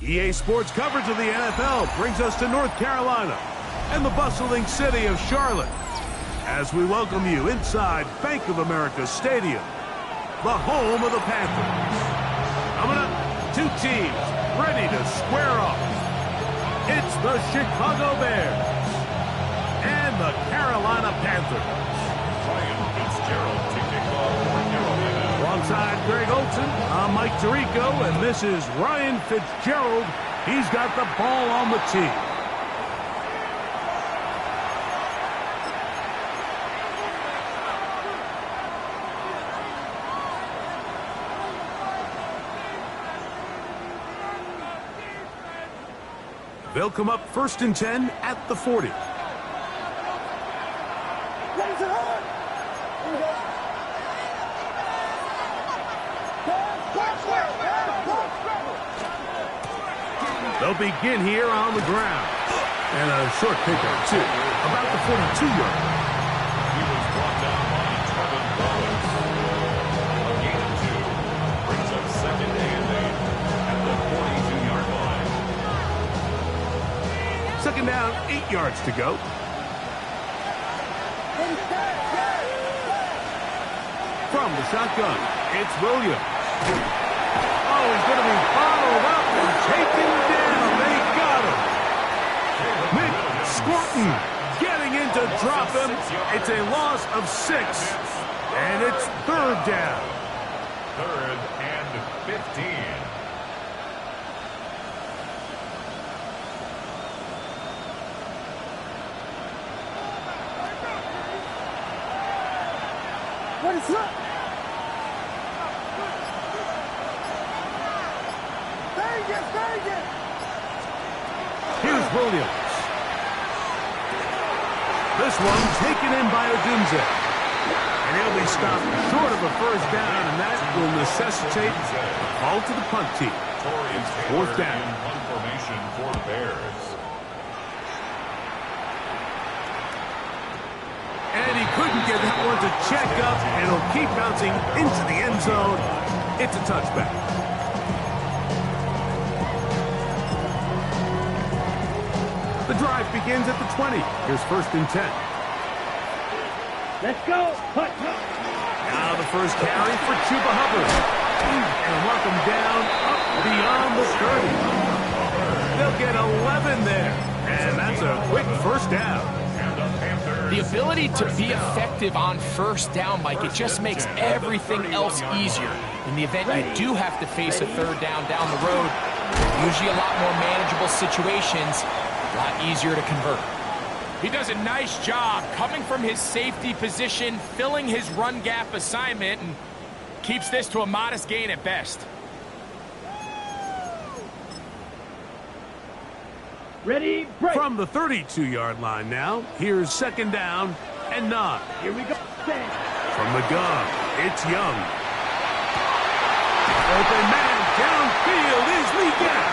EA Sports coverage of the NFL brings us to North Carolina and the bustling city of Charlotte as we welcome you inside Bank of America Stadium, the home of the Panthers. Coming up, two teams ready to square off. It's the Chicago Bears and the Carolina Panthers. Ryan Fitzgerald to kick off for Carolina. Alongside Greg Olson, I'm Mike Tirico, and this is Ryan Fitzgerald. He's got the ball on the tee. They'll come up 1st and 10 at the 40. They'll begin here on the ground. And a short pickup, too. About the 42-yard line. He was brought down by Trevin Wallace. A gain of 2 brings up 2nd and 8 at the 42-yard line. 2nd down, 8 yards to go. From the shotgun, it's Williams. Oh, he's going to be followed up and taken down. They got him. Nick Scorton getting in to drop him. It's a loss of 6, and it's 3rd down. 3rd and 15. What is up? Here's Williams. This one taken in by Odunze. And he'll be stopped short of a 1st down, and that will necessitate a call to the punt team. 4th down. Punt formation for the Bears. And he couldn't get that one to check up, and it'll keep bouncing into the end zone. It's a touchback. The drive begins at the 20. Here's 1st and 10. Let's go. Now the first carry for Chuba Hubbard. And work him down up beyond the 30. They'll get 11 there. And that's a quick 1st down. The ability to be effective on 1st down, Mike, it just makes everything else easier. In the event you do have to face a 3rd down the road, usually a lot more manageable situations, a lot easier to convert. He does a nice job coming from his safety position, filling his run gap assignment, and keeps this to a modest gain at best. Ready, break. From the 32-yard line now, here's 2nd down and 9. Here we go. From the gun, it's Young. Open man downfield is Miguel.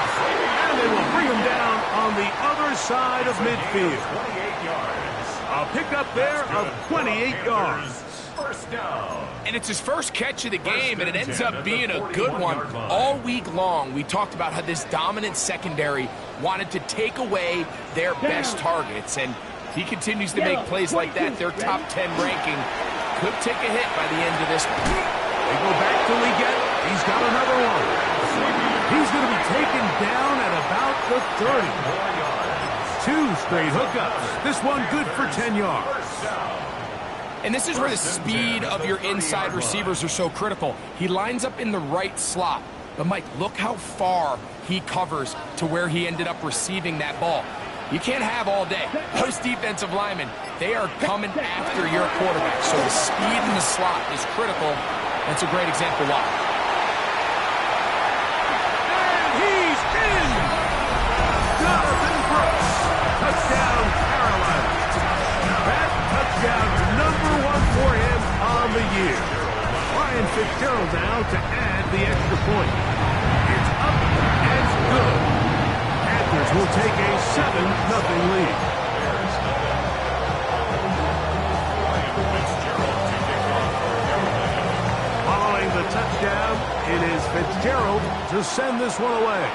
And they will bring him down on the other side of midfield. 28 yards. A pickup there of 28 yards. 1st down. And it's his first catch of the game, and it ends up being a good one. All week long, we talked about how this dominant secondary wanted to take away their best targets, and if he continues to make plays like that, their top 10 ranking could take a hit by the end of this one. They go back to Leggett. He's got another one. He's going to be taken down at about the 30. 2 straight hookups. This one good for 10 yards. And this is where the speed of your inside receivers are so critical. He lines up in the right slot. But, Mike, look how far he covers to where he ended up receiving that ball. You can't have all day. Those defensive linemen, they are coming after your quarterback. So the speed in the slot is critical. That's a great example why. And he's in! Jonathan Brooks. Touchdown, Carolina. That touchdown's #1 for him on the year. Ryan Fitzgerald now to add the extra point. It's up and good. Panthers will take a 7-0 lead. Following the touchdown, it is Fitzgerald to send this one away.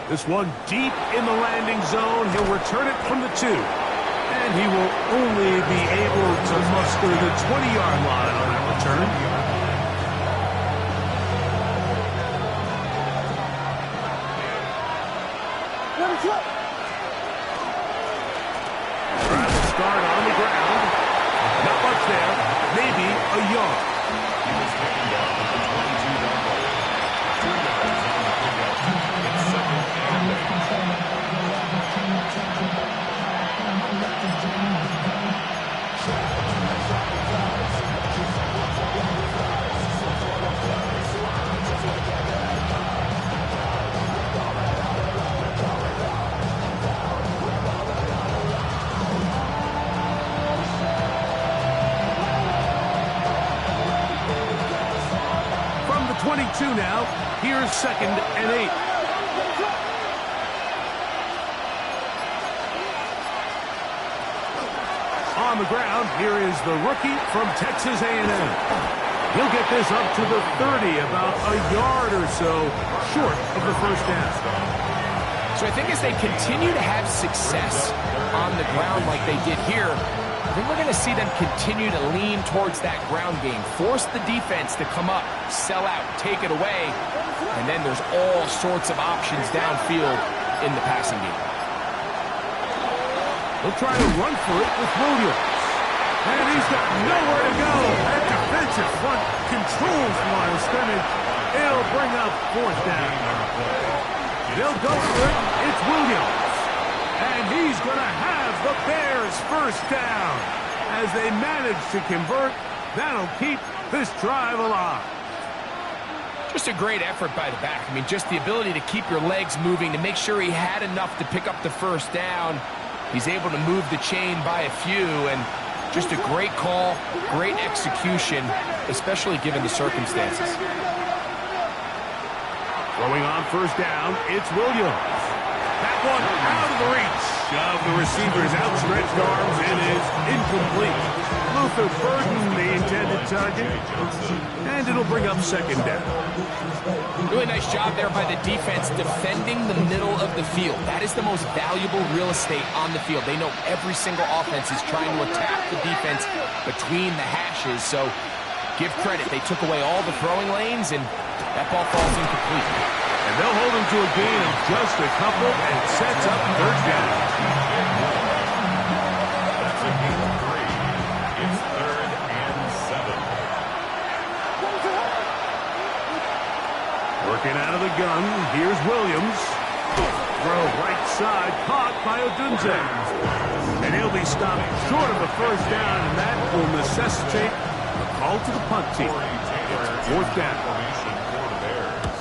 This one deep in the landing zone. He'll return it from the 2. And he will only be able to muster the 20-yard line on that return. Trying to start on the ground. Not much there. Maybe a yard. He was taken down at the 22-yard line. 2 yards on the pickup. It's 2nd and 22 now. Here's 2nd and 8. On the ground, here is the rookie from Texas A&M. He'll get this up to the 30, about a yard or so short of the first down. So I think as they continue to have success on the ground like they did here, I think we're going to see them continue to lean towards that ground game, force the defense to come up, sell out, take it away, and then there's all sorts of options downfield in the passing game. He'll try to run for it with Williams. And he's got nowhere to go. That defensive front controls the line of scrimmage. It'll bring up 4th down. They'll go for it. It's Williams. And he's going to have the Bears' first down. As they manage to convert, that'll keep this drive alive. Just a great effort by the back. I mean, just the ability to keep your legs moving, to make sure he had enough to pick up the first down. He's able to move the chain by a few, and just a great call, great execution, especially given the circumstances. Throwing on first down, it's Williams. That one out of the reach of the receiver's outstretched arms and is incomplete. Luther Burden, the intended target, and it'll bring up 2nd down. Really nice job there by the defense defending the middle of the field. That is the most valuable real estate on the field. They know every single offense is trying to attack the defense between the hashes, so give credit. They took away all the throwing lanes, and that ball falls incomplete. And they'll hold him to a gain of just a couple and sets up 3rd down. That's a gain of 3. It's 3rd and 7. Working out of the gun, here's Williams. Throw right side, caught by Odunze. And he'll be stopped short of the first down, and that will necessitate a call to the punt team. It's 4th down. Formation for the Bears.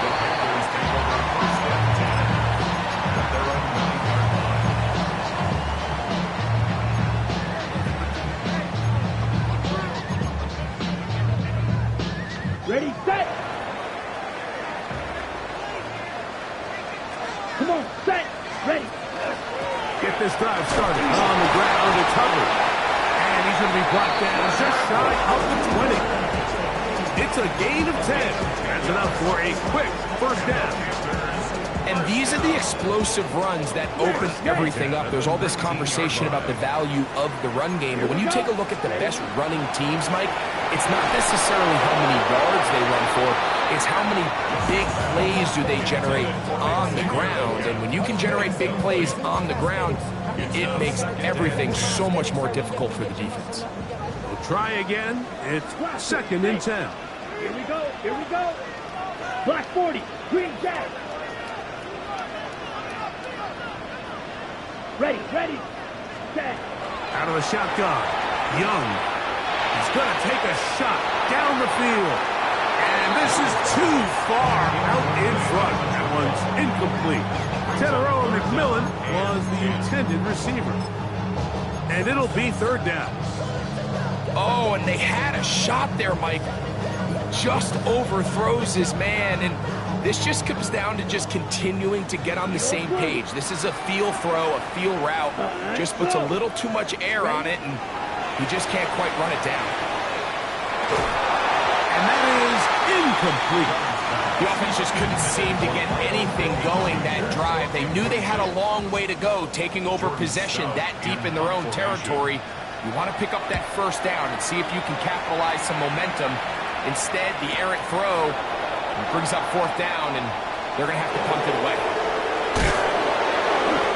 The Panthers take over 1st and 10 at their own 9-yard line. Ready, set. Come on, set, ready. Get this drive started. On the ground, it's Hubbard. And he's going to be brought down just shy of the 20. It's a gain of 10. That's enough for a quick first down. And these are the explosive runs that open everything up. There's all this conversation about the value of the run game, but when you take a look at the best running teams, Mike, it's not necessarily how many yards they run for, it's how many big plays do they generate on the ground. And when you can generate big plays on the ground, it makes everything so much more difficult for the defense. We'll try again. It's 2nd and 10. Here we go, here we go. Black 40, green jack. Ready, ready, set. Out of the shotgun. Young. He's going to take a shot down the field. And this is too far out in front. That one's incomplete. Teteroa McMillan was the intended receiver. And it'll be 3rd down. Oh, and they had a shot there, Mike. Just overthrows his man, and this just comes down to just continuing to get on the same page. This is a feel throw, a feel route. Just puts a little too much air on it, and he just can't quite run it down. And that is incomplete. The offense just couldn't seem to get anything going that drive. They knew they had a long way to go, taking over possession that deep in their own territory. You want to pick up that first down and see if you can capitalize some momentum. Instead, the errant throw brings up fourth down, and they're going to have to punt it away.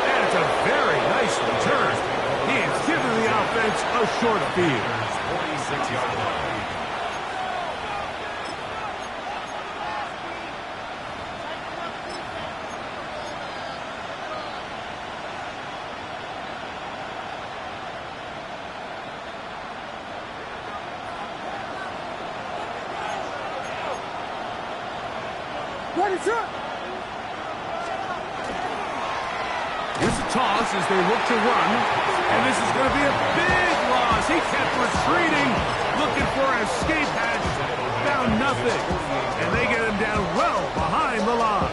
And it's a very nice return. He has given the offense a short field. 46-yard line. Here's a toss as they look to run. And this is going to be a big loss. He kept retreating, looking for an escape hatch. Found nothing. And they get him down well behind the line.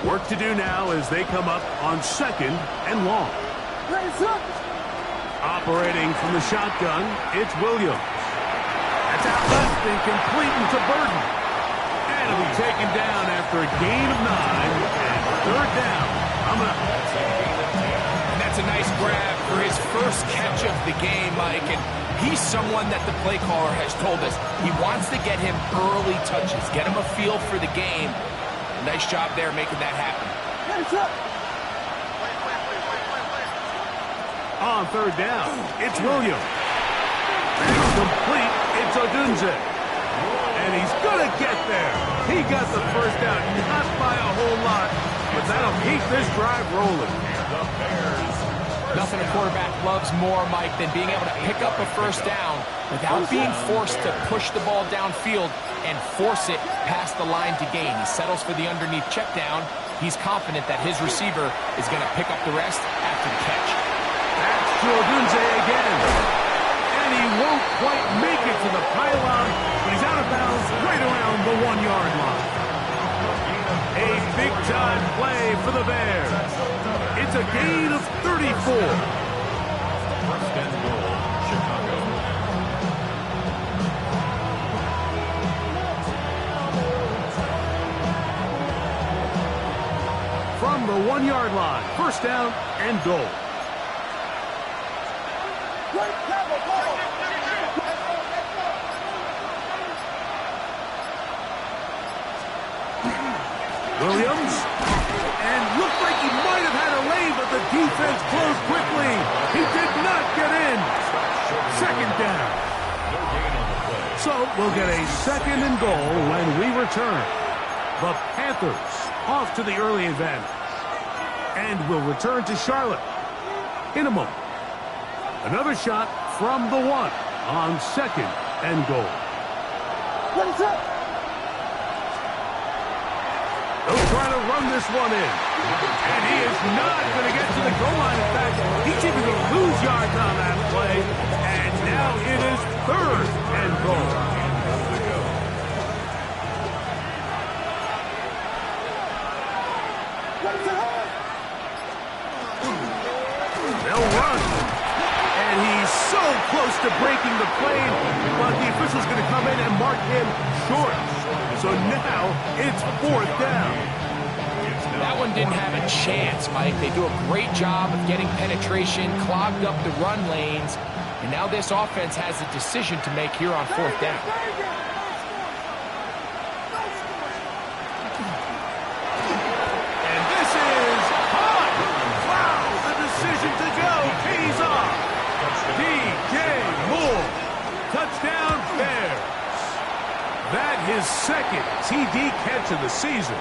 Work to do now as they come up on 2nd and long. Operating from the shotgun, it's Williams. That's out left and complete into Burton. And it'll be taken down after a gain of 9 and 3rd down. And that's a nice grab for his first catch of the game, Mike. And he's someone that the play caller has told us he wants to get him early touches, get him a feel for the game. Nice job there making that happen. On 3rd down, it's Williams. It's complete. It's Odunze. And he's going to get there. He got the first down, not by a whole lot, but that'll keep this drive rolling. Nothing a quarterback loves more, Mike, than being able to pick up a first down without being forced to push the ball downfield and force it past the line to gain. He settles for the underneath check down. He's confident that his receiver is going to pick up the rest after the catch. That's to Odunze again. And he won't quite make it to the pylon, but he's out of bounds right around the 1-yard line. A big-time play for the Bears. It's a gain of 34. First and goal, Chicago. From the 1-yard line, first down and goal. Williams, and looked like he might have had a lane, but the defense closed quickly. He did not get in. 2nd down. So we'll get a 2nd and goal when we return. The Panthers off to the early advantage. And will return to Charlotte in a moment. Another shot from the 1 on 2nd and goal. What is up? They'll try to run this one in. And he is not going to get to the goal line. In fact, he's even going to lose yards on that play. And now it is 3rd and goal. They'll run. And he's so close to breaking the plane, but the official's going to come in and mark him short. So now it's 4th down. That one didn't have a chance, Mike. They do a great job of getting penetration, clogged up the run lanes, and now this offense has a decision to make here on 4th down. And this is hot. Wow, the decision to go pays off. DJ Moore, touchdown Bears. That his 2nd TD catch of the season.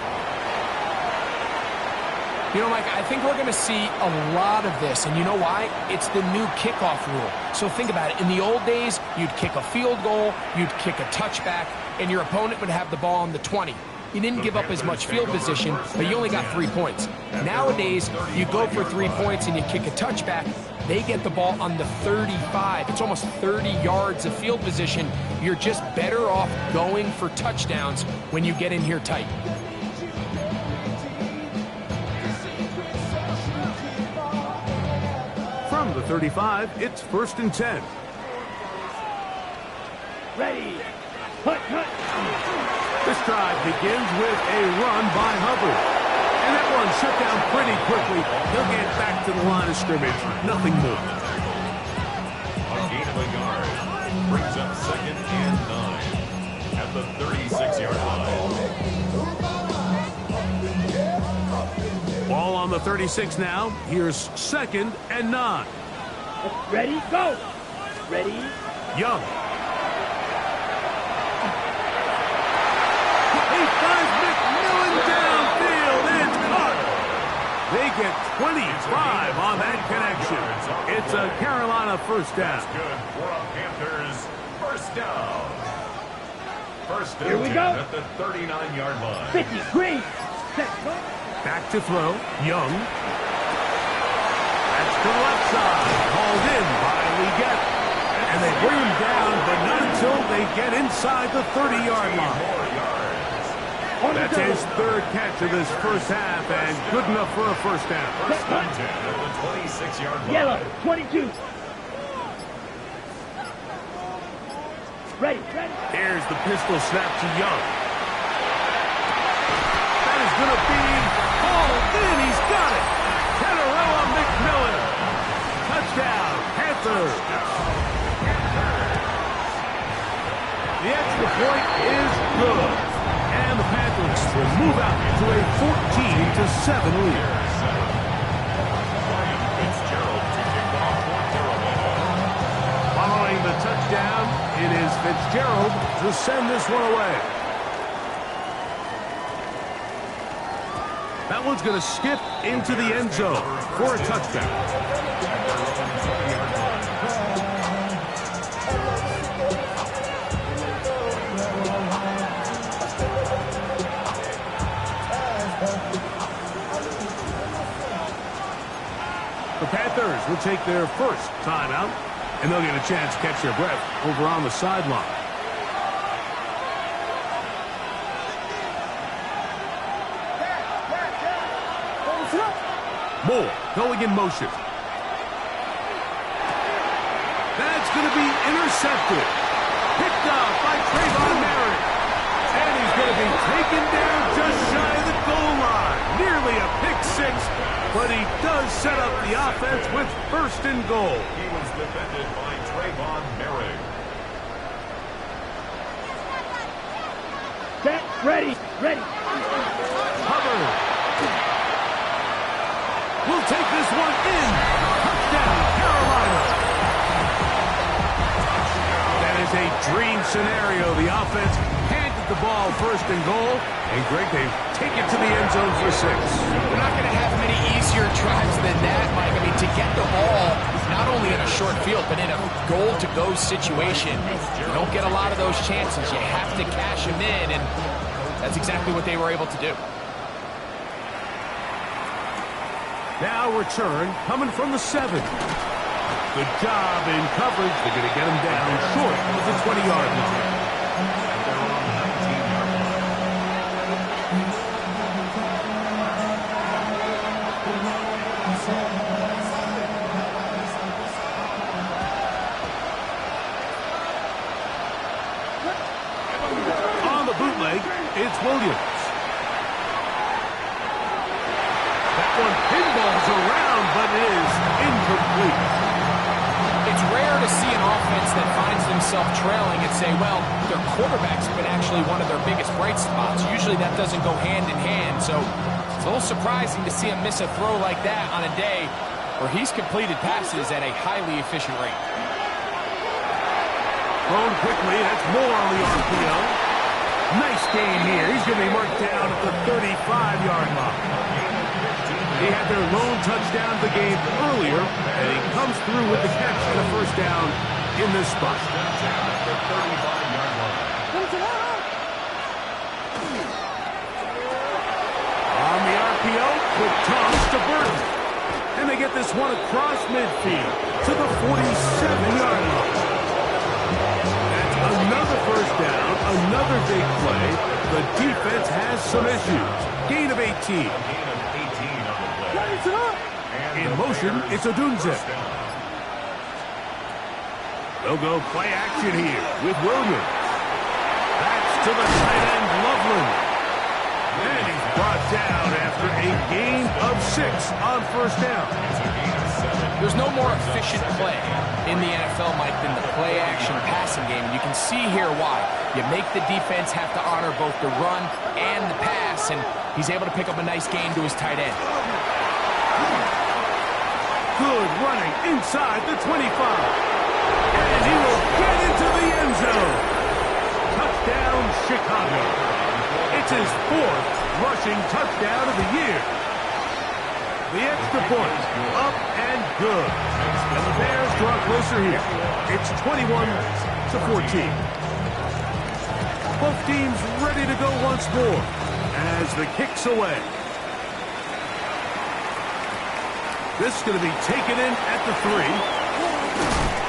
You know, Mike, I think we're going to see a lot of this, and you know why? It's the new kickoff rule. So think about it. In the old days, you'd kick a field goal, you'd kick a touchback, and your opponent would have the ball on the 20. You didn't give up as much field position, but you only got 3 points. Nowadays, you go for 3 points and you kick a touchback, they get the ball on the 35. It's almost 30 yards of field position. You're just better off going for touchdowns when you get in here tight. From the 35, it's 1st and 10. Ready. begins with a run by Hubbard. And that one shut down pretty quickly. He'll get back to the line of scrimmage. Nothing more. A gain of a yard brings up 2nd and 9 at the 36-yard line. Ball on the 36 now. Here's 2nd and 9. Ready, go. Ready. Young. He finds McMillan downfield and caught. They get 25 on that connection. It's a Carolina first down. That's good for a Panthers first down. First and Here we 10 go. at the 39-yard line. 50, green. Set, go. Back to throw. Young. That's to the left side. Called in by Leggett. And they bring him down, but not until they get inside the 30-yard line. That's his 3rd catch of this first half, and good enough for a first down. First and 10 at the 26-yard line. Yellow, 22. Ready, ready. Here's the pistol snap to Young. That is going to be hauled in. He's got it. Catarella McMillan. Touchdown, Panthers. The extra point is good. And the Panthers will move out to a 14-7 lead. Following the touchdown, it is Fitzgerald to send this one away. That one's going to skip into the end zone for a touchdown. The Panthers will take their first timeout, and they'll get a chance to catch their breath over on the sideline. Moore going in motion. That's going to be intercepted. Picked up by Trayvon Merritt. And he's going to be taken down just shy of the goal line. Nearly a pick six, but he does set up the offense with 1st and goal. He was defended by Trayvon Merritt. Set, ready, ready. Hubbard will take this one in. Touchdown, Carolina. That is a dream scenario. The offense handed the ball 1st and goal. And Greg, they take it to the end zone for 6. They're not going to have many easier drives than that, Mike. I mean, to get the ball not only in a short field, but in a goal-to-go situation, you don't get a lot of those chances. You have to cash them in, and that's exactly what they were able to do. Now return coming from the 7. Good job in coverage. They're going to get him down short of the 20-yard line. On the bootleg, it's Williams. One pinballs around, but it is incomplete. It's rare to see an offense that finds themselves trailing and say, well, their quarterback's been actually one of their biggest bright spots. Usually that doesn't go hand in hand, so it's a little surprising to see him miss a throw like that on a day where he's completed passes at a highly efficient rate. Thrown quickly, that's Moore on the RPO. Nice game here. He's going to be marked down at the 35-yard line. He had their lone touchdown of the game earlier, and he comes through with the catch and a first down in this spot. On the RPO, quick toss to Burton. And they get this one across midfield to the 47-yard line. That's another first down, another big play. The defense has some issues. Gain of 18. In motion, it's Odunze. They'll go play action here with Williams. That's to the tight end, Loveland. brought down after a gain of 6 on first down. There's no more efficient play in the NFL, Mike, than the play-action passing game. And you can see here why. You make the defense have to honor both the run and the pass, and he's able to pick up a nice gain to his tight end. Good running inside the 25. And he will get into the end zone. Touchdown, Chicago. It's his 4th rushing touchdown of the year. The extra point, up and good. And the Bears draw closer here. It's 21-14. Both teams ready to go once more as the kick's away. This is going to be taken in at the 3.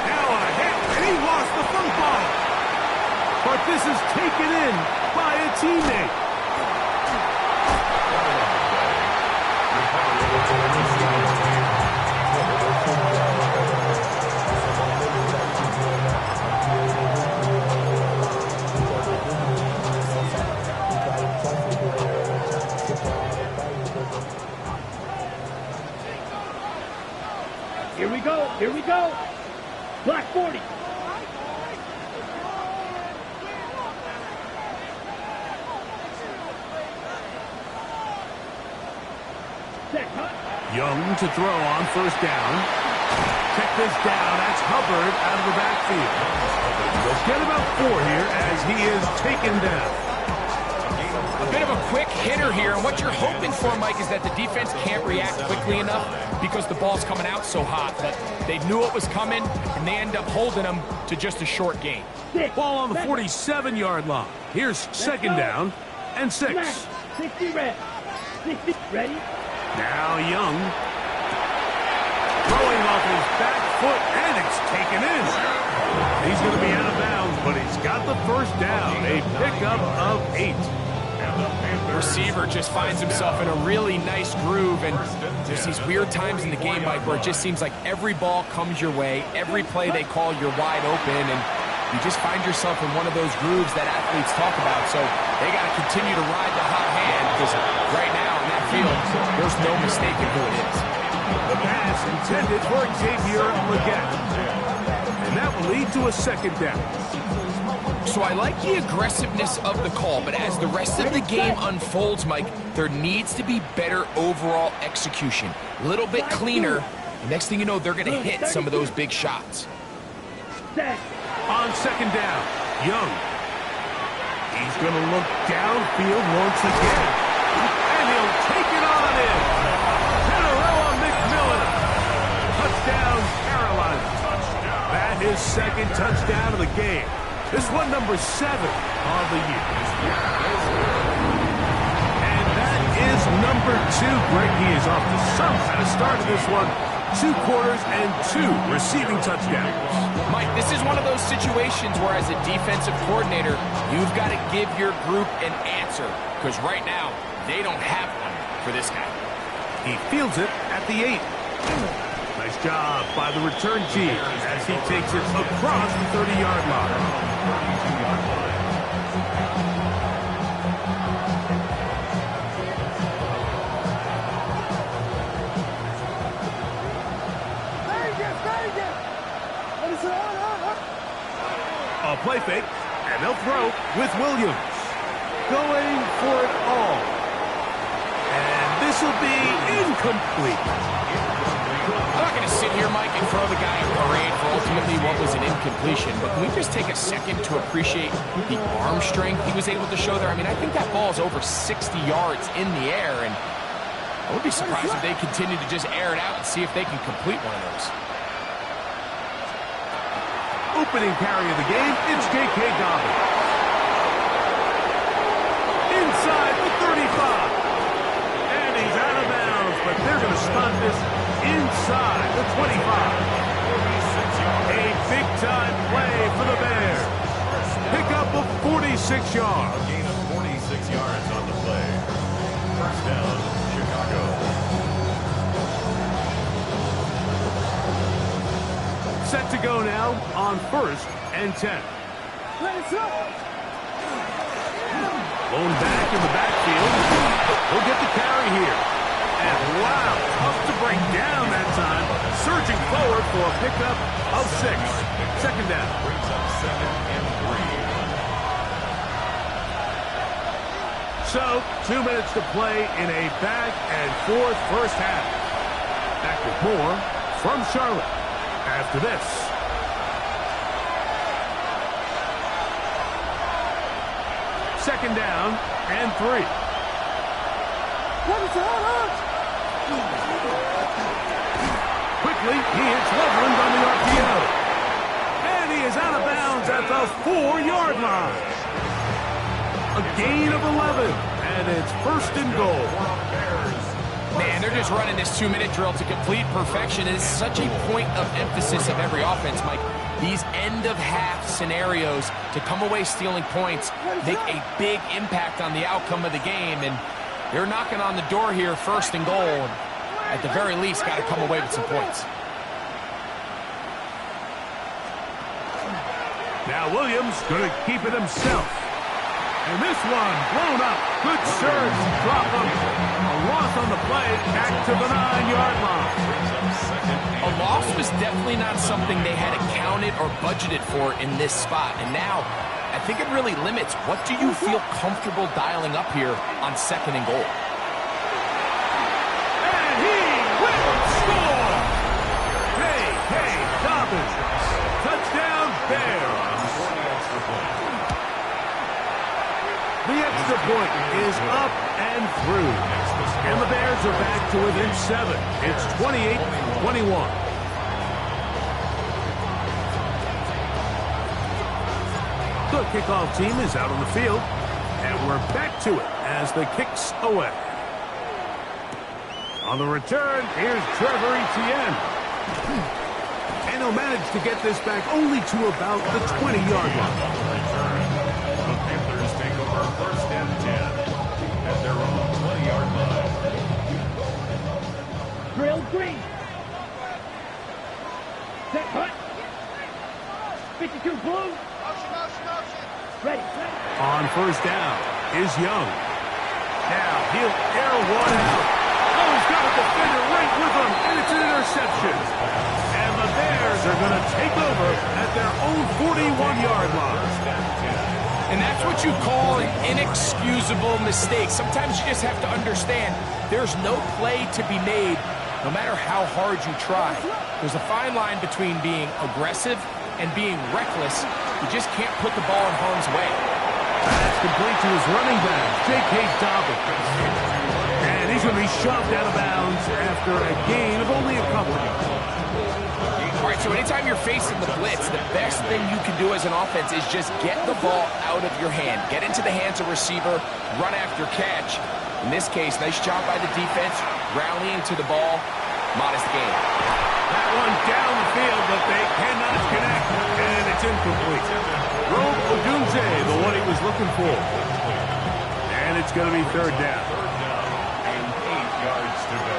Now a hit, and he lost the football. But this is taken in by a teammate. Here we go. Black 40. Young to throw on first down. Check this down. That's Hubbard out of the backfield. They'll get about 4 here as he is taken down. A bit of a quick hitter here, and what you're hoping for, Mike, is that the defense can't react quickly enough because the ball's coming out so hot. But they knew it was coming, and they end up holding them to just a short gain. Ball on the 47-yard line. Here's second down and 6. 60 red. 60 ready. Now Young. Throwing off his back foot, and it's taken in. He's going to be out of bounds, but he's got the first down. A pickup of 8. Receiver just finds himself in a really nice groove, and there's these weird times in the game, Mike, where it just seems like every ball comes your way, every play they call, you're wide open, and you just find yourself in one of those grooves that athletes talk about. So they got to continue to ride the hot hand, because right now in that field, there's no mistaking who it is. The pass intended for Xavier Legette, and that will lead to a second down. So I like the aggressiveness of the call, but as the rest of the game unfolds, Mike, there needs to be better overall execution. A little bit cleaner. The next thing you know, they're going to hit some of those big shots. On second down, Young. He's going to look downfield once again. And he'll take it on in. Panarella McMillan. Touchdown, Carolina. That is second touchdown of the game. This one number 7 on the year. And that is number 2. Greg, he is off to some kind of start in this one. 2 quarters and 2 receiving touchdowns. Mike, this is one of those situations where as a defensive coordinator, you've got to give your group an answer. Because right now, they don't have one for this guy. He fields it at the 8. Nice job by the return team as he takes it across the 30-yard line. A play fake, and they'll throw with Williams. Going for it all. And this will be incomplete. I'm not going to sit here, Mike, and throw the guy a parade for ultimately what was an incompletion, but can we just take a second to appreciate the arm strength he was able to show there? I mean, I think that ball is over 60 yards in the air, and I would be surprised if they continue to just air it out and see if they can complete one of those. Opening carry of the game, it's J.K. Dobbins. Inside the 35. And he's out of bounds, but they're going to stop this inside the 25. A big-time play for the Bears. Pick up of 46 yards. A gain of 46 yards on the play. First down, Chicago. Set to go now on 1st and 10. Blown back in the backfield. He'll get the carry here. And wow, tough to bring down that time. Surging forward for a pickup of 6. Second down. Brings up 2nd and 3. So, 2 minutes to play in a back-and-forth first half. Back with more from Charlotte after this. Second down and 3. Quickly, he hits Loveland on the RPO. And he is out of bounds at the 4-yard line. A gain of 11, and it's 1st and goal. Man, they're just running this 2-minute drill to complete perfection. It is such a point of emphasis of every offense, Mike. These end-of-half scenarios to come away stealing points make a big impact on the outcome of the game, and they're knocking on the door here, 1st and goal. And at the very least, got to come away with some points. Now Williams going to keep it himself. And this one blown up. Good surge. Drop him. A loss on the play. Back to the 9-yard line. A loss was definitely not something they had accounted or budgeted for in this spot. And now, I think it really limits what do you feel comfortable dialing up here on 2nd and goal. And he will score. Hey, Dobbins. Touchdown, Bears. The extra point is up and through. And the Bears are back to within 7. It's 28-21. The kickoff team is out on the field. And we're back to it as the kick's away. On the return, here's Trevor Etienne. And he'll manage to get this back only to about the 20-yard line. The Panthers take over 1st and 10 at their own 20-yard line. Drill green. Set cut. 52 blue. Ready. On 1st down is Young. Now he'll air one out. Oh, he's got a defender right with him, and it's an interception. And the Bears are going to take over at their own 41-yard line. And that's what you call an inexcusable mistake. Sometimes you just have to understand there's no play to be made, no matter how hard you try. There's a fine line between being aggressive and being reckless. You just can't put the ball in harm's way. That's complete to his running back, J.K. Dobbins. And he's going to be shoved out of bounds after a gain of only a couple. All right, so anytime you're facing the blitz, the best thing you can do as an offense is just get the ball out of your hand. Get into the hands of receiver, run after catch. In this case, nice job by the defense, rallying to the ball. Modest gain. That one down the field, but they cannot connect, and it's incomplete. Rome Odunze, the one he was looking for. And it's going to be 3rd down. 3rd down and 8 yards to go.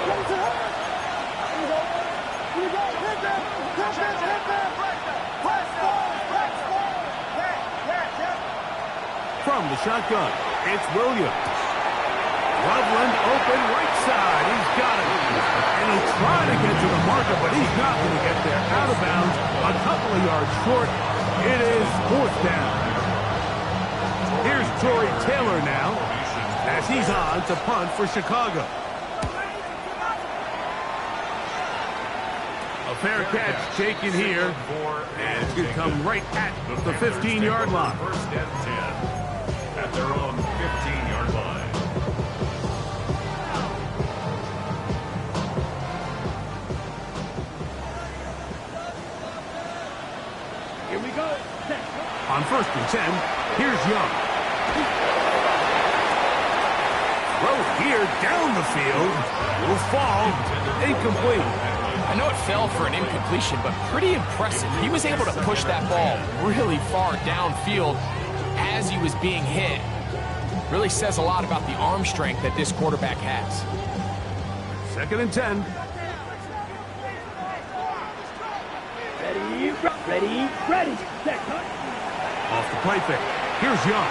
From the shotgun, it's Williams. Loveland open right side. He's got it. And he'll try to get to the marker, but he's not going to get there. Out of bounds, a couple of yards short. It is 4th down. Here's Tory Taylor now as he's on to punt for Chicago. A fair catch taken here, and it's going to come right at the 15-yard line. 1st and 10 at their own 15-yard line. Here we go. On 1st and 10, here's Young. Throw here down the field. Will fall. Incomplete. I know it fell for an incompletion, but pretty impressive. He was able to push that ball really far downfield as he was being hit. Really says a lot about the arm strength that this quarterback has. 2nd and 10. Ready. Set cut. Off the play fake. Here's Young.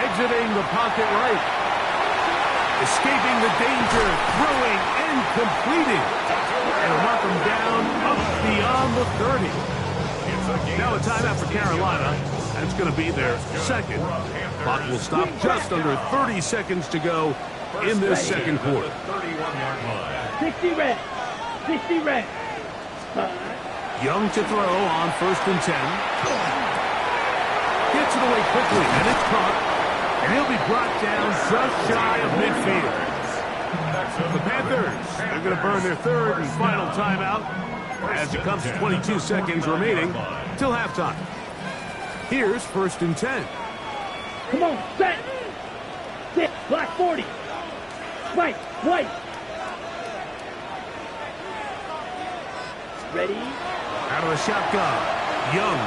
Exiting the pocket right. Escaping the danger, throwing and completing. And knock him down up beyond the 30. Now a timeout for Carolina. That's going to be their second. Clock will stop just under 30 seconds to go in this second quarter. 60 red. 60 red. Young to throw on 1st and 10. Gets it away quickly, and it's caught. And he'll be brought down just shy of midfield. The Panthers, they're going to burn their third and final timeout as it comes to 22 seconds remaining till halftime. Here's 1st and 10. Come on, set. Sit. Black 40. Right, white. Ready? Out of the shotgun. Young.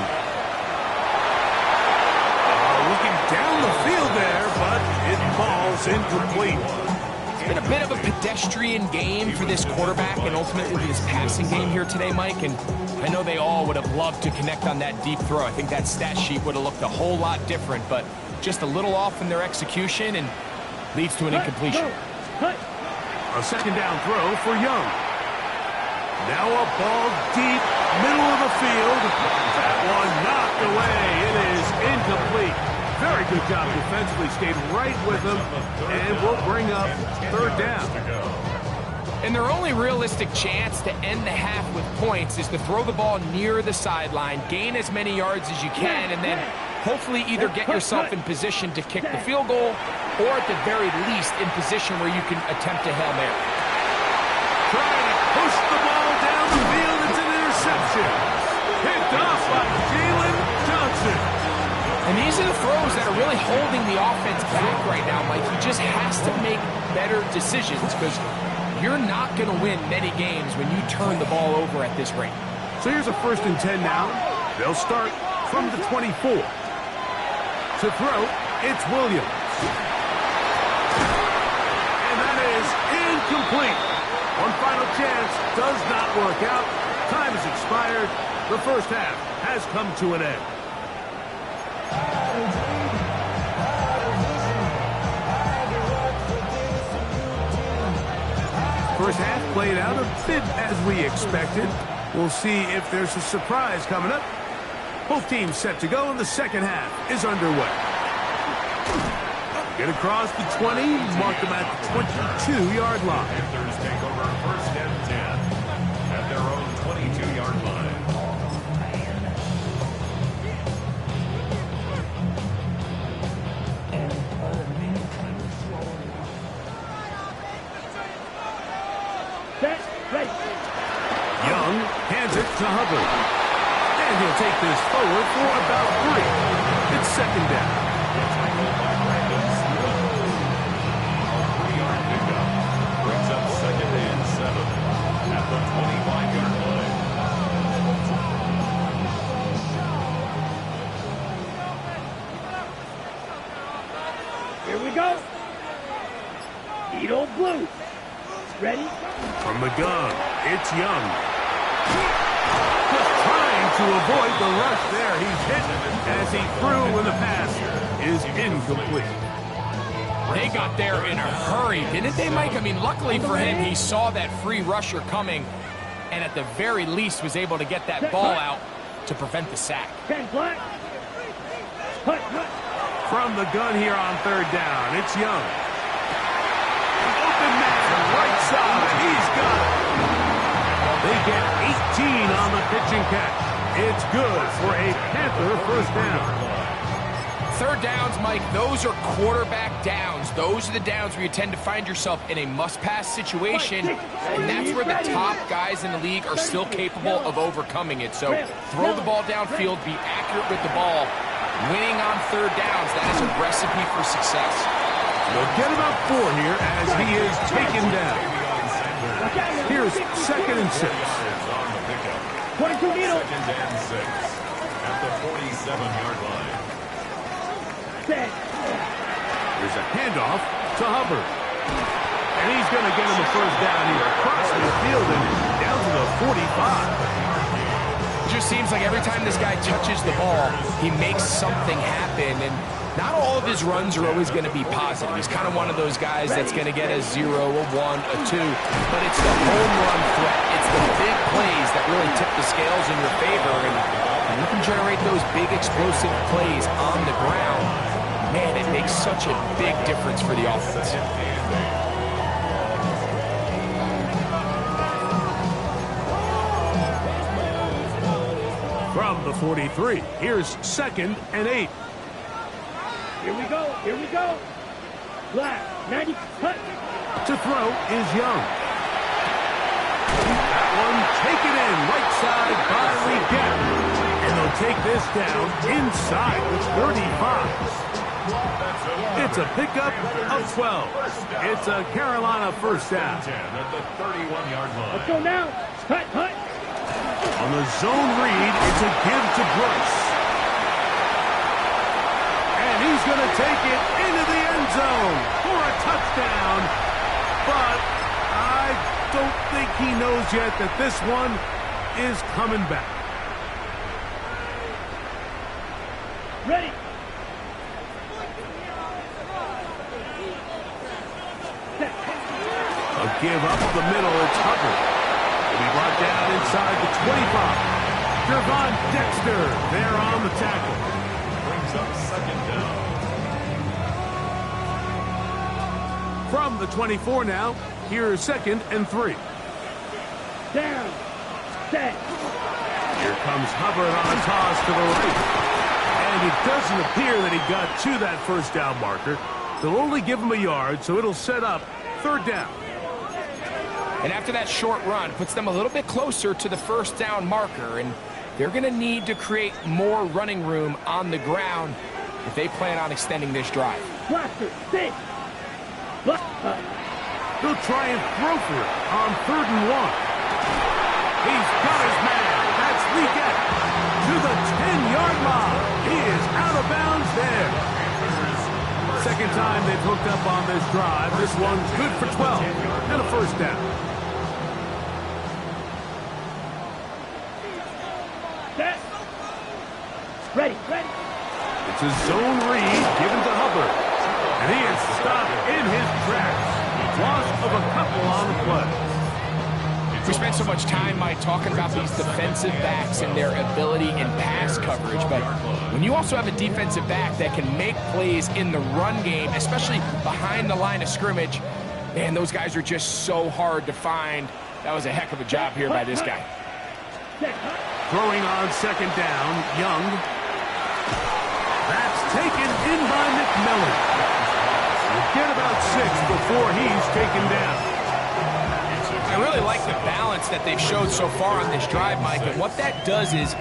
Looking down the field there, but it falls incomplete. It's been a bit of a pedestrian game for this quarterback and ultimately this passing game here today, Mike. And I know they all would have loved to connect on that deep throw. I think that stat sheet would have looked a whole lot different, but just a little off in their execution and leads to an incompletion. A second down throw for Young. Now a ball deep, middle of the field. That one knocked away. It is incomplete. Very good job defensively. Stayed right with him, and will bring up 3rd down. And their only realistic chance to end the half with points is to throw the ball near the sideline, gain as many yards as you can, and then hopefully either get yourself in position to kick the field goal or at the very least in position where you can attempt a Hail Mary. Trying to push the ball down the field. It's an interception. Picked off by Jalen Johnson. And these are the throws that are really holding the offense back right now, Mike. He just has to make better decisions because you're not going to win many games when you turn the ball over at this rate. So here's a 1st and 10 now. They'll start from the 24. To throw, it's Williams. And that is incomplete. One final chance does not work out. Time has expired. The first half has come to an end. First half played out a bit as we expected. We'll see if there's a surprise coming up. Both teams set to go, and the second half is underway. Get across the 20, mark them at the 22-yard line. Panthers take over 1st and 10 at their own 22-yard line. Young hands it to Hubbard. And he'll take this forward for about 3. It's 2nd down. Brings up 2nd and 7 at the 25-yard line. Here we go. Eat old blue. Ready? From the gun, it's Young. Just trying to avoid the rush there. He's hit as he threw when the pass is incomplete. They got there in a hurry, didn't they, Mike? I mean, luckily for him, he saw that free rusher coming and at the very least was able to get that ball out to prevent the sack. From the gun here on 3rd down, it's Young. Open man, right side, he's got it. They get 18 on the pitch and catch. It's good for a Panther 1st down. 3rd downs, Mike, those are quarterback downs. Those are the downs where you tend to find yourself in a must-pass situation, and that's where the top guys in the league are still capable of overcoming it. So throw the ball downfield, be accurate with the ball. Winning on 3rd downs, that is a recipe for success. They'll get about 4 here as he is taken down. Here's 2nd and 6. 22 needle. 2nd and 6 at the 47-yard line. There's a handoff to Hubbard. And he's going to get him a 1st down here across the field and down to the 45. It just seems like every time this guy touches the ball, he makes something happen. And Not all of his runs are always going to be positive. He's kind of one of those guys that's going to get a 0, a 1, a 2, but it's the home run threat. It's the big plays that really tip the scales in your favor, and you can generate those big explosive plays on the ground. Man, it makes such a big difference for the offense. From the 43, here's 2nd and 8. Here we go. Here we go. Black, 90, cut. To throw is Young. That one taken in right side by Lee Gap. And they'll take this down inside the 35. It's a pickup of 12. It's a Carolina first down. At the 31-yard line. Let's go now. Cut, cut. On the zone read, it's a give to Bruce. And he's going to take it into the end zone for a touchdown. But I don't think he knows yet that this one is coming back. Ready. A give up the middle, it's Hubbard. He'll be brought down inside the 25. Gervon Dexter there on the tackle. Brings up 2nd down. From the 24 now, here's 2nd and 3. Down. Set. Here comes Hubbard on a toss to the right. And it doesn't appear that he got to that first down marker. They'll only give him a yard, so it'll set up 3rd down. And after that short run, puts them a little bit closer to the first down marker, and they're going to need to create more running room on the ground if they plan on extending this drive. Blaster, stay. They'll try and throw for it on 3rd and 1. He's got his man. That's Lee Gap to the 10-yard line. He is out of bounds there. Second time they've hooked up on this drive. This one's good for 12 and a first down. Set. Ready, ready. It's a zone read given to Hubbard. And he is stopped in his tracks. Loss of a couple on the play. We spent so much time, Mike, talking about these defensive backs and their ability in pass coverage, but when you also have a defensive back that can make plays in the run game, especially behind the line of scrimmage, man, those guys are just so hard to find. That was a heck of a job here by this guy. Throwing on 2nd down, Young. That's taken in by McMillan. We'll get about 6 before he's taken down. I really like the balance that they've showed so far on this drive, Mike, and what that does is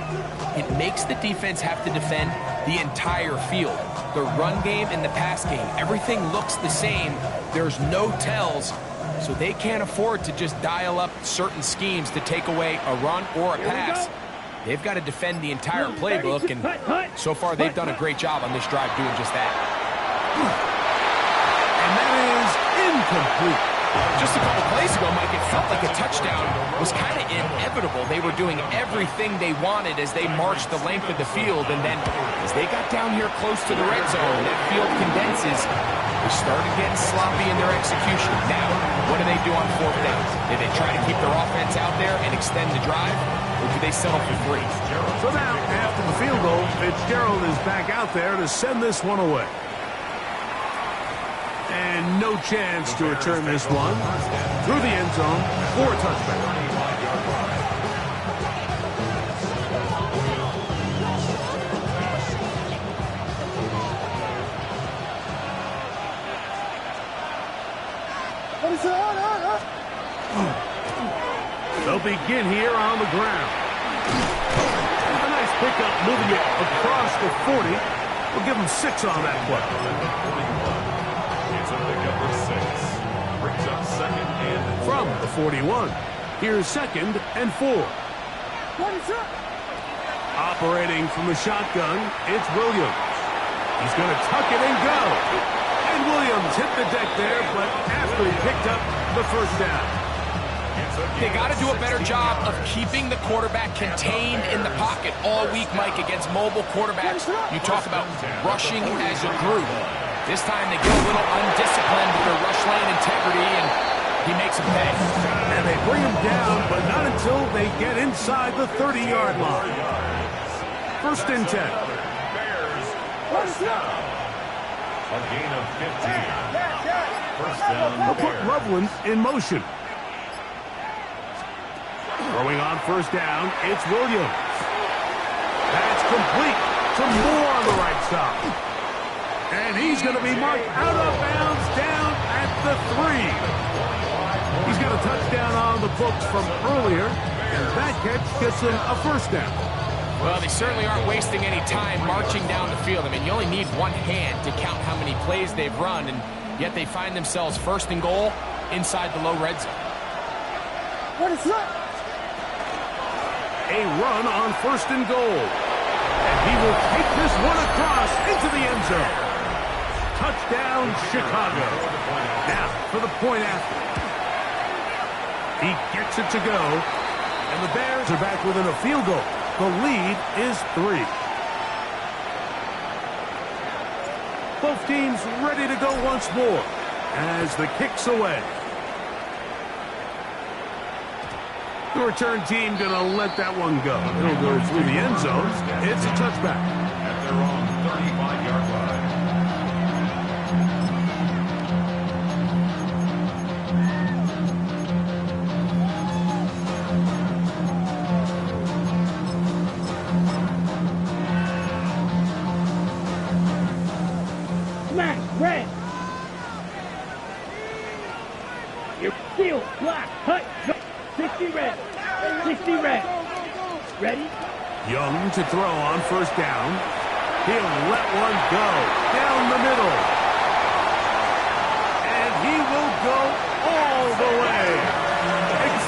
it makes the defense have to defend the entire field. The run game and the pass game, everything looks the same. There's no tells, so they can't afford to just dial up certain schemes to take away a run or a pass. They've got to defend the entire playbook, and so far they've done a great job on this drive doing just that. And that is incomplete. Just a couple plays ago, Mike, it felt like a touchdown was kind of inevitable. They were doing everything they wanted as they marched the length of the field, and then as they got down here close to the red zone, that field condenses. They started getting sloppy in their execution. Now, what do they do on 4th down? Do they try to keep their offense out there and extend the drive, or do they settle for 3? So now, after the field goal, Fitzgerald is back out there to send this one away. And no chance to return this one through the end zone for a touchback. They'll begin here on the ground. A nice pickup moving it across the 40. We'll give them 6 on that play. Brings up 2nd and 4. From the 41, here's 2nd and 4. Operating from the shotgun, it's Williams. He's going to tuck it and go. And Williams hit the deck there, but after he picked up the first down. They got to do a better job of keeping the quarterback contained in the pocket all week, Mike, against mobile quarterbacks. You talk about rushing as a group. This time they get a little undisciplined with their rush lane integrity, and he makes them pay. And they bring him down, but not until they get inside the 30-yard line. 1st and 10. A gain of 15. First down, They'll put Loveland in motion. Throwing on 1st down, it's Williams. That's complete to Moore on the right side. And he's going to be marked out of bounds down at the 3. He's got a touchdown on the books from earlier, and that catch gets him a 1st down. Well, they certainly aren't wasting any time marching down the field. I mean, you only need one hand to count how many plays they've run, and yet they find themselves 1st and goal inside the low red zone. What is that? A run on 1st and goal. And he will take this one across into the end zone. Touchdown, Chicago. Now, for the point after. He gets it to go, and the Bears are back within a field goal. The lead is 3. Both teams ready to go once more as the kick's away. The return team going to let that one go. It'll go through the end zone. It's a touchback. At their own 35-yard line. Smash, red. You're still black, cut, 60 red, 60 red. Ready? Young to throw on 1st down. He'll let one go down the middle. And he will go all the way.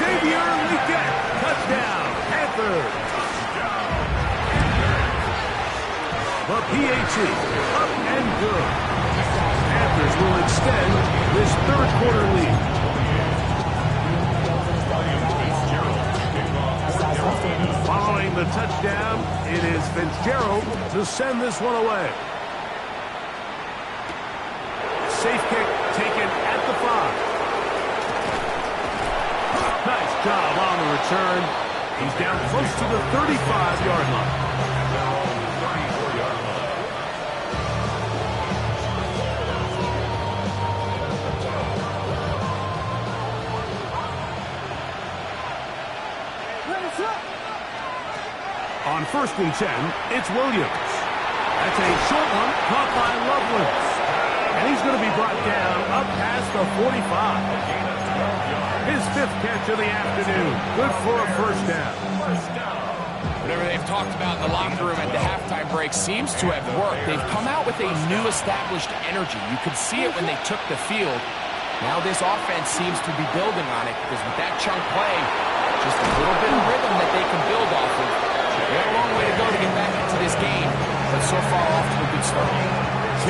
Xavier Leggett, touchdown, Panthers. The PAT, up and good. Panthers will extend this 3rd quarter lead. Following the touchdown, it is Fitzgerald to send this one away. Safe kick taken at the 5. Nice job on the return. He's down close to the 35-yard line. On 1st and 10, it's Williams. That's a short one caught by Loveland. And he's going to be brought down up past the 45. His 5th catch of the afternoon. Good for a 1st down. Whatever they've talked about in the locker room at the halftime break seems to have worked. They've come out with a new established energy. You could see it when they took the field. Now this offense seems to be building on it because with that chunk play, just a little bit of rhythm that they can build off of. They have a long way to go to get back into this game, but so far off to a good start.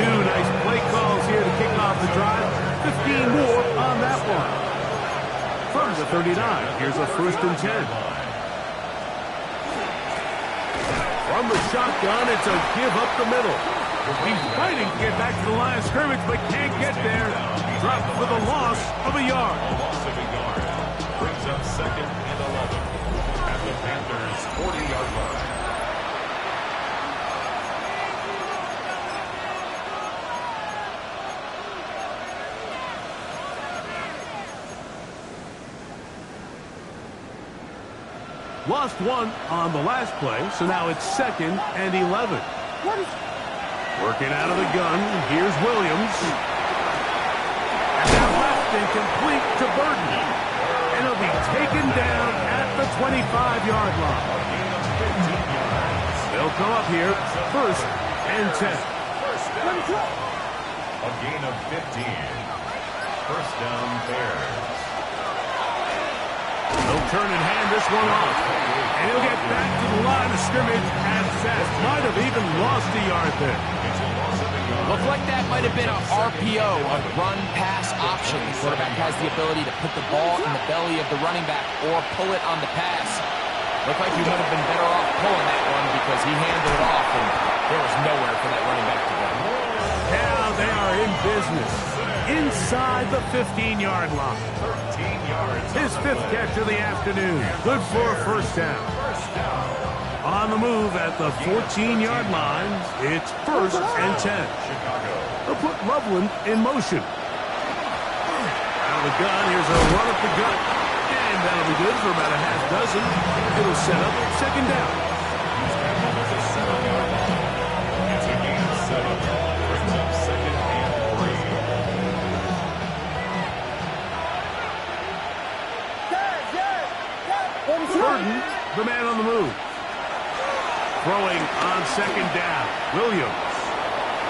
2 nice play calls here to kick off the drive. 15 more on that one. From the 39, here's a 1st and 10. From the shotgun, it's a give up the middle. He's fighting to get back to the line of scrimmage, but can't get there. Dropped for the loss of a yard. A loss of a yard. Brings up 2nd and 11. At the Panthers' 40-yard line. Lost one on the last play, so now it's 2nd and 11. Working out of the gun, here's Williams. And that left incomplete to Burton. And he'll be taken down at the 25-yard line. They'll come up here, 1st and 10. A gain of 15. 1st down, Bears. They'll turn and hand this one off. And he'll get back to the line of scrimmage at set. Might have even lost a yard there. Looked like that might have been an RPO, a run-pass option. The quarterback has the ability to put the ball in the belly of the running back or pull it on the pass. Looked like he would have been better off pulling that one because he handed it off, and there was nowhere for that running back to go. Now they are in business inside the 15-yard line. 13 yards. His fifth catch of the afternoon. Good for a first down. On the move at the 14-yard line, it's 1st and 10. They'll put Loveland in motion. Out of the gun, here's a run up the gut. And that'll be good for about a half dozen. It'll set up 2nd down. It's a gain of 7. Brings up 2nd and 3. Burton, the man on the move. Throwing on 2nd down. Williams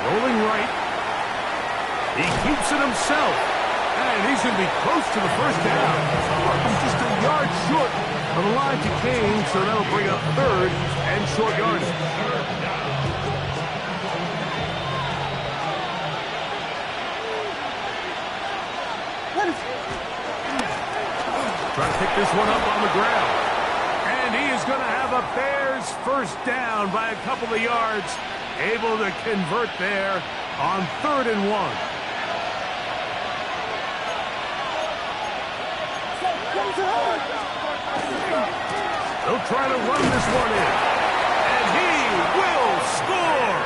rolling right. He keeps it himself. And he's going to be close to the first down. He's just a yard short of the line to Kane, so that'll bring up 3rd and short yardage. Trying to pick this one up on the ground. And he is going to have a Bears first down by a couple of yards. Able to convert there on 3rd and 1. They'll try to run this one in. And he will score.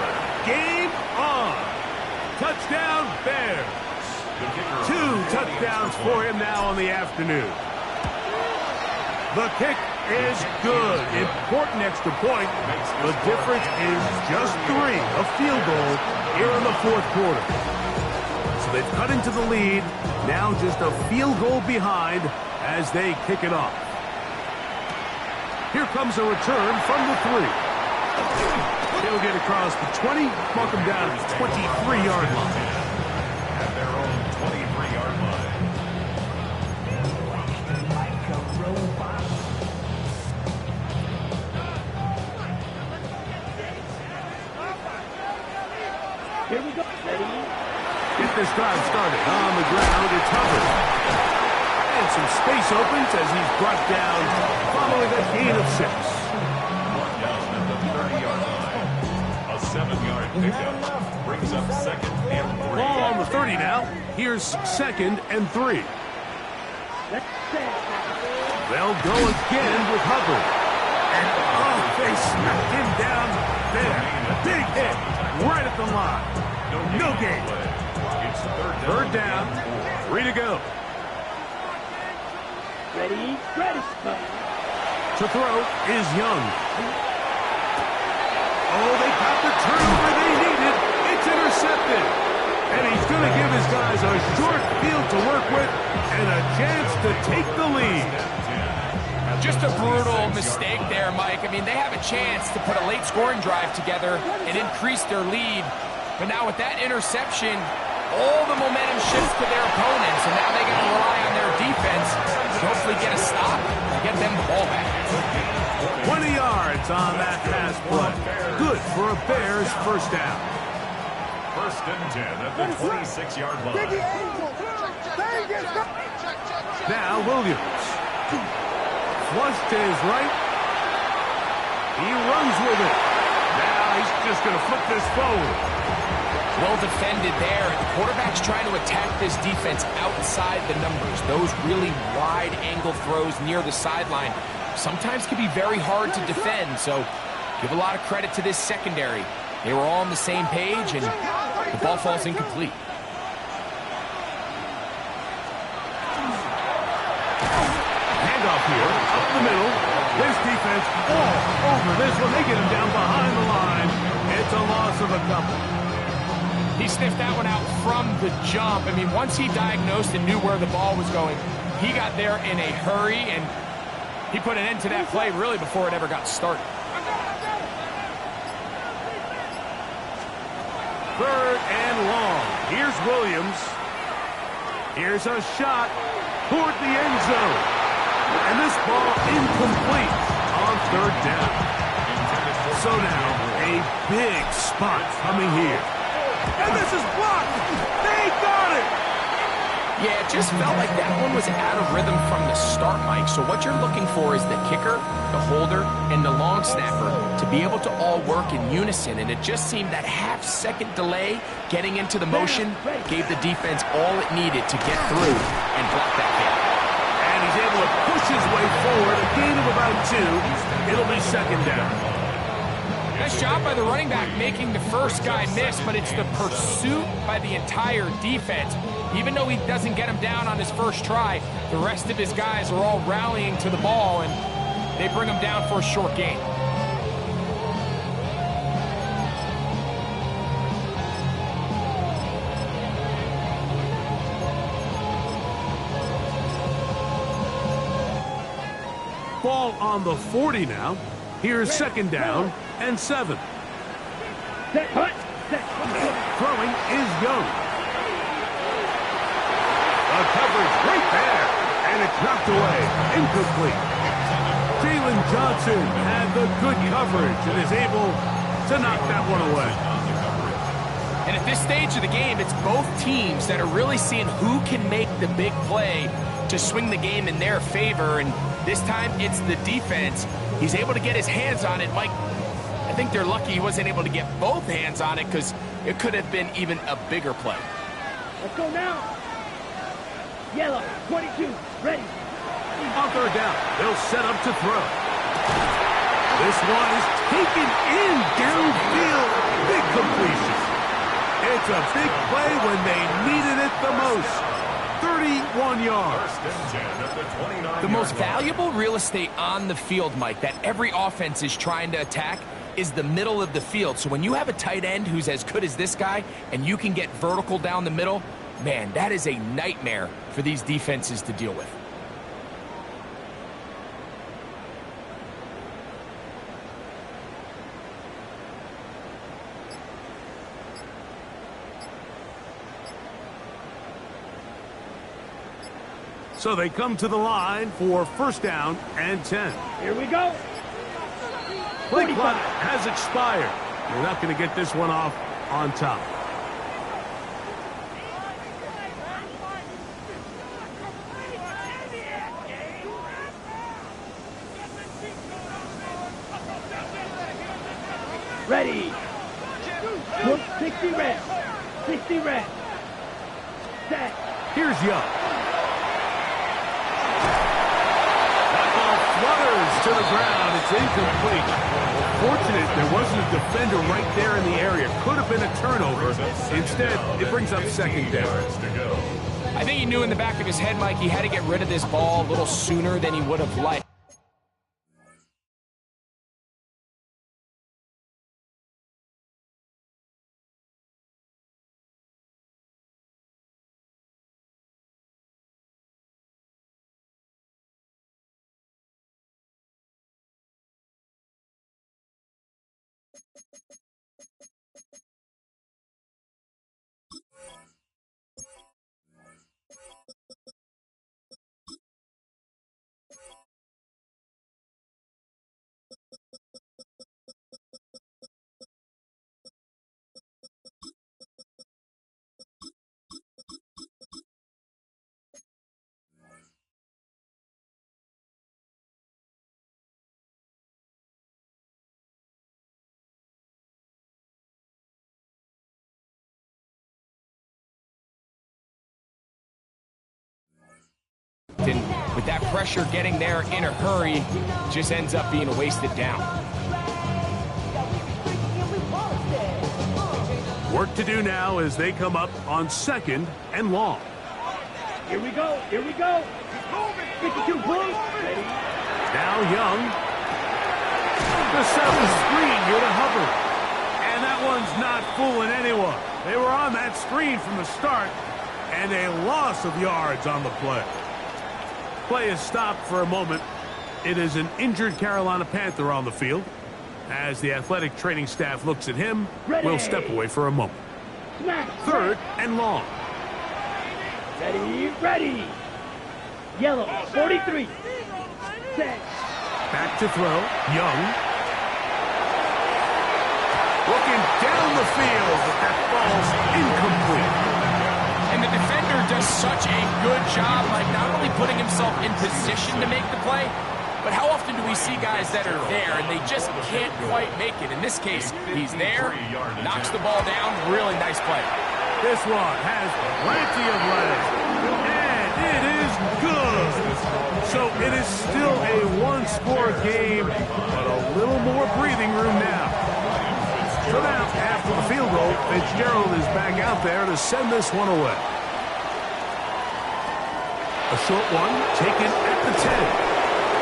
Game on. Touchdown, Bears. 2 touchdowns for him now on the afternoon. The kick is good. Important extra point. The difference is just 3. A field goal here in the 4th quarter. So they've cut into the lead. Now just a field goal behind as they kick it off. Here comes a return from the 3. He'll get across the 20, mark him down at the 23-yard line. At their own 23-yard line. Here we go. Get this drive started on the ground. It's Hubbard. And some space opens as he's brought down following a gain of 6. Brought down at the 30-yard line. A 7-yard pickup brings up 2nd and 3. Ball on the 30 now. Here's 2nd and 3. They'll go again with Hubbard. And they smacked him down there. Big hit right at the line. No gain. It's 3rd down. 3 to go. Ready. To throw is Young. Oh, they got the turnover they needed. It's intercepted. And he's going to give his guys a short field to work with and a chance to take the lead. Just a brutal mistake there, Mike. I mean, they have a chance to put a late scoring drive together and increase their lead. But now with that interception, all the momentum shifts to their opponents, and now they got to rely on their defense to hopefully get a stop and get them the ball back. 20 yards on that pass play. Good for a Bears first down. 1st and 10 at the 26-yard line. Now Williams. Flush to his right. He runs with it. Now he's just going to flip this forward. Well defended there. The quarterback's trying to attack this defense outside the numbers. Those really wide angle throws near the sideline sometimes can be very hard to defend. So give a lot of credit to this secondary. They were all on the same page, and the ball falls incomplete. Handoff here, up the middle. This defense all over this one. They get him down behind the line. It's a loss of a couple. He sniffed that one out from the jump. I mean, once he diagnosed and knew where the ball was going, he got there in a hurry, and he put an end to that play really before it ever got started. 3rd and long. Here's Williams. Here's a shot toward the end zone. And this ball incomplete on 3rd down. So now big spot coming here. And this is blocked. They got it. Yeah, it just felt like that one was out of rhythm from the start, Mike. So what you're looking for is the kicker, the holder, and the long snapper to be able to all work in unison. And it just seemed that half-second delay getting into the motion gave the defense all it needed to get through and block that kick. And he's able to push his way forward, a gain of about 2. It'll be second down. Nice job by the running back making the first guy miss, but it's the pursuit by the entire defense. Even though he doesn't get him down on his first try, the rest of his guys are all rallying to the ball, and they bring him down for a short gain. Ball on the 40 now. Here's second down and 7. Throwing is Young. The coverage right there. And it's knocked away. Incomplete. Jalen Johnson had the good coverage and is able to knock that one away. And at this stage of the game, it's both teams that are really seeing who can make the big play to swing the game in their favor. And this time, it's the defense. He's able to get his hands on it. Mike, I think they're lucky he wasn't able to get both hands on it because it could have been even a bigger play. Let's go now. Yellow, 22, ready. On third down, they'll set up to throw. This one is taken in downfield. Big completion. It's a big play when they needed it the most. 31 yards. The most valuable real estate on the field, Mike, that every offense is trying to attack is the middle of the field. So when you have a tight end who's as good as this guy and you can get vertical down the middle, man, that is a nightmare for these defenses to deal with. So they come to the line for first down and 10. Here we go. Play clock has expired. You're not going to get this one off on top. Ready. 60 red. 60 red. Set. Here's Young. Flutters to the ground. It's incomplete. Fortunate there wasn't a defender right there in the area. Could have been a turnover. Instead, it brings up second down. I think he knew in the back of his head, Mike, he had to get rid of this ball a little sooner than he would have liked. And with that pressure getting there in a hurry, just ends up being a wasted down. Work to do now as they come up on second and long. Here we go. Here we go. 52 Bulls. Ready. Now Young. The seven screen here to Hubbard. And that one's not fooling anyone. They were on that screen from the start, and a loss of yards on the play. Play is stopped for a moment. It is an injured Carolina Panther on the field. As the athletic training staff looks at him, we'll step away for a moment. Third and long. Ready, ready. Yellow, 43. Set. Back to throw. Young. down the field, but that falls incomplete. And the defender does such a good job, like not only putting himself in position to make the play, but how often do we see guys that are there and they just can't quite make it? In this case, he's there, knocks the ball down, really nice play. This one has plenty of legs, and it is good. So it is still a one-score game, but a little more breathing room now. So now, after the field goal, Fitzgerald is back out there to send this one away. A short one taken at the 10.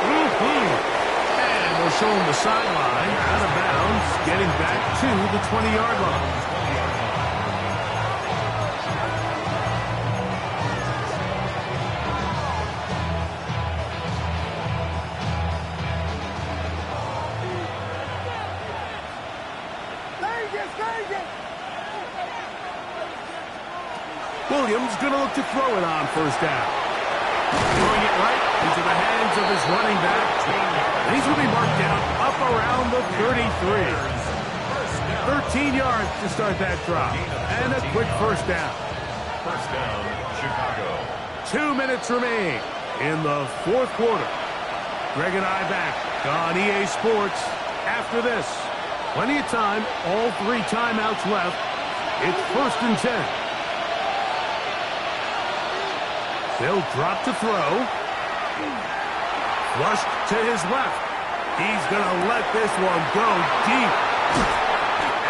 And they'll show him the sideline, out of bounds, getting back to the 20-yard line. Williams going to look to throw it on first down. Throwing it right into the hands of his running back. And he's going to be marked down up around the 33. 13 yards to start that drop. And a quick first down. First down, Chicago. 2 minutes remain in the fourth quarter. Greg and I back on EA Sports after this. Plenty of time, all 3 timeouts left. It's 1st and 10. They'll drop to throw. Flushed to his left. He's going to let this one go deep.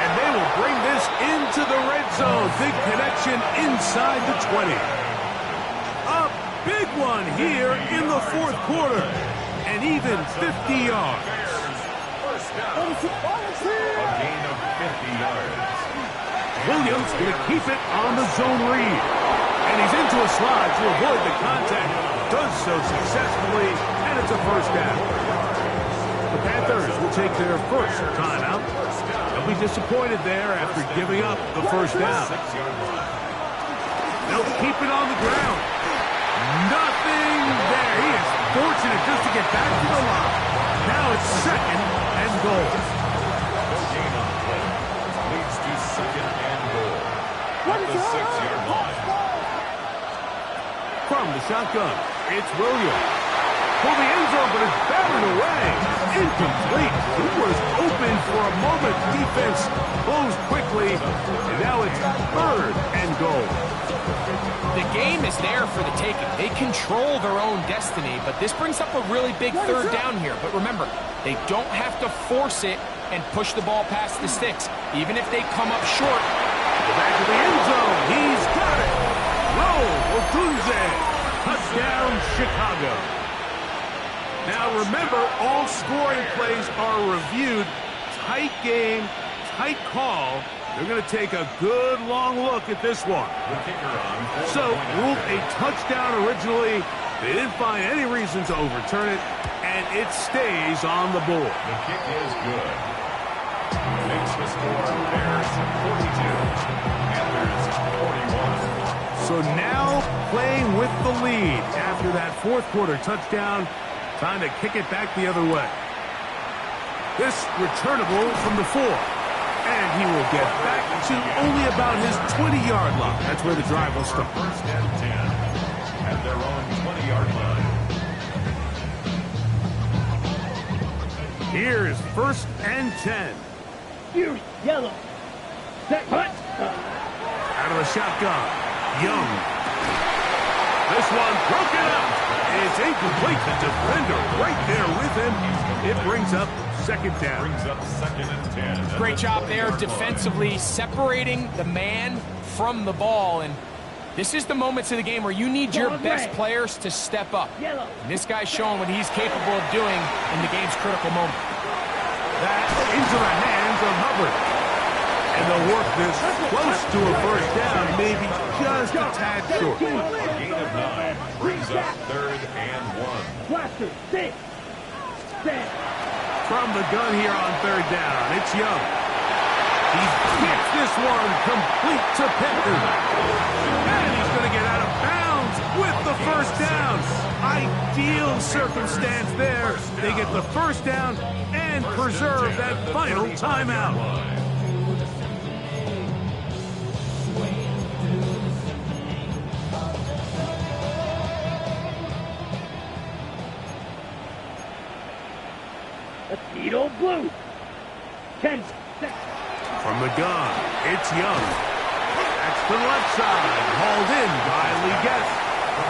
And they will bring this into the red zone. Big connection inside the 20. A big one here in the fourth quarter. And even 50 yards. A gain of 50 yards. Williams going to keep it on the zone read. And he's into a slide to avoid the contact. Does so successfully, and it's a first down. The Panthers will take their first timeout. They'll be disappointed there after giving up the first down. They'll keep it on the ground. Nothing there. He is fortunate just to get back to the line. Now it's 2nd and goal. No gain on the play. Leads to 2nd and goal. At the 6-yard line. From the shotgun, it's Williams. For the end zone, but it's batted away. Incomplete. He was open for a moment. Defense closed quickly, and now it's 3rd and goal. The game is there for the taking. They control their own destiny, but this brings up a really big 3rd down here. But remember, they don't have to force it and push the ball past the sticks, even if they come up short. Back to the end zone. He's got it. Roll, Otunze. Touchdown, Chicago. Now remember, all scoring plays are reviewed. Tight game, tight call. They're going to take a good long look at this one. The kicker on. So, ruled a touchdown originally. They didn't find any reason to overturn it, and it stays on the board. The kick is good. Makes the score Bears 42. Panthers 41. So now playing with the lead after that fourth quarter touchdown. Time to kick it back the other way. This returnable from the 4. And he will get back to only about his 20-yard line. That's where the drive will start. 1st and 10 at their own 20-yard line. Here's 1st and 10. Here's yellow. Set hut. Out of the shotgun. Young. This one broken up. It's incomplete. The defender right there with him. It brings up 2nd down. Brings up 2nd and 10. Great job there defensively, separating the man from the ball. And this is the moments of the game where you need your best players to step up. And this guy's showing what he's capable of doing in the game's critical moment. That into the hands of Hubbard. And they'll work this close to a first down, maybe just a tad short. A gain of 9 brings up 3rd and 1. Blaster, 6. Set. From the gun here on 3rd down, it's Young. He gets this one complete to Pittman. And he's going to get out of bounds with the first down. Ideal circumstance there. They get the first down and preserve that final timeout. Blue. 10 seconds. From the gun, it's Young. That's to the left side, hauled in by Lee Getz.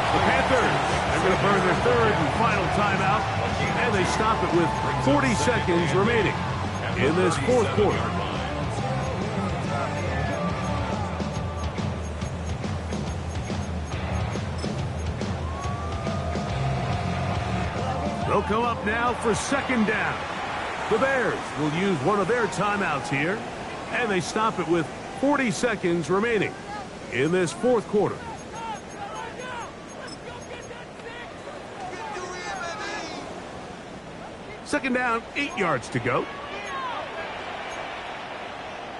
The Panthers, they're going to burn their third and final timeout, and they stop it with 40 seconds remaining in this fourth quarter. They'll come up now for second down. The Bears will use one of their timeouts here, and they stop it with 40 seconds remaining in this fourth quarter. Second down, 8 yards to go.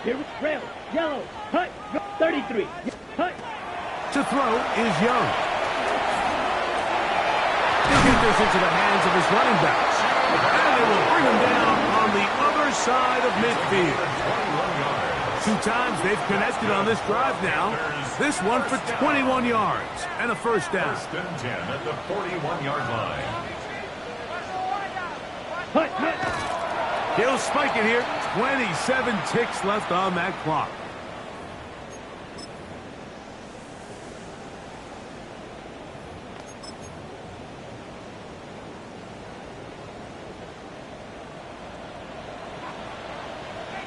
Here, rail, yellow, hut, 33, hut. To throw is Young. He'll get this into the hands of his running backs. And they will bring him down on the other side of midfield. 2 times they've connected on this drive now. This one for 21 yards and a first down. First and 10 at the 41-yard line. Hut, hut. He'll spike it here. 27 ticks left on that clock.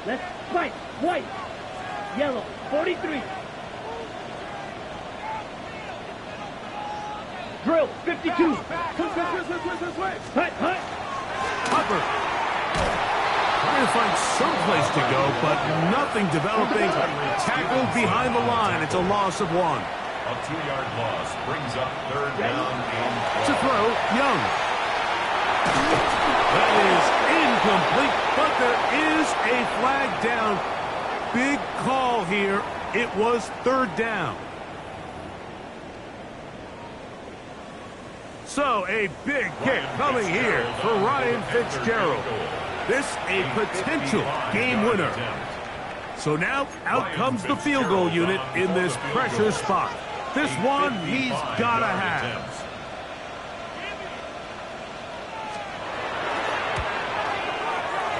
Let's fight. White, yellow, 43. Drill, 52. Hut, hut. Hopper trying to find some place to go, but nothing developing. Tackled behind the line. It's a loss of 1. A 2-yard loss brings up third down and 12. To throw, Young. That is incomplete, but there is a flag down. Big call here. It was third down. So a big kick coming here for Ryan Fitzgerald. This a potential game winner. So now out comes the field goal unit in this pressure spot. This one he's got to have.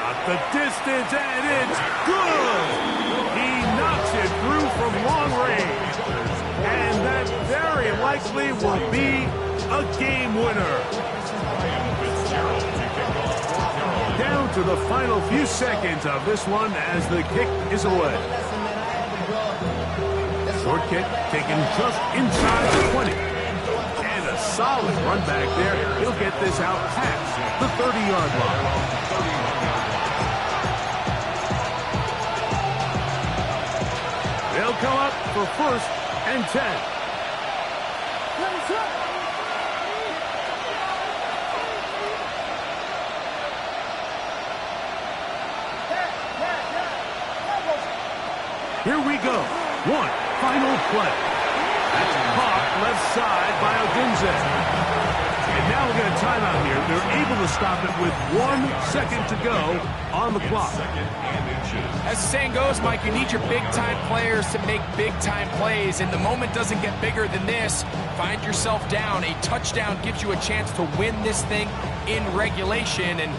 Got the distance, and it's good. He knocks it through from long range. And that very likely will be a game winner. Down to the final few seconds of this one as the kick is away. Short kick taken just inside the 20. And a solid run back there. He'll get this out past the 30-yard line. They'll come up for first and 10. Here we go. One final play. That's caught left side by Odunze. And now we'll get a timeout here. They're able to stop it with 1 second to go on the clock. As the saying goes, Mike, you need your big-time players to make big-time plays, and the moment doesn't get bigger than this. Find yourself down. A touchdown gives you a chance to win this thing in regulation, and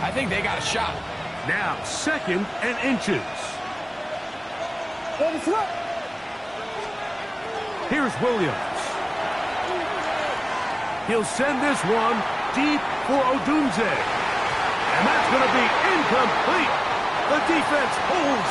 I think they got a shot. Now, second and inches. Here's Williams. He'll send this one deep for Odunze. And that's going to be incomplete. The defense holds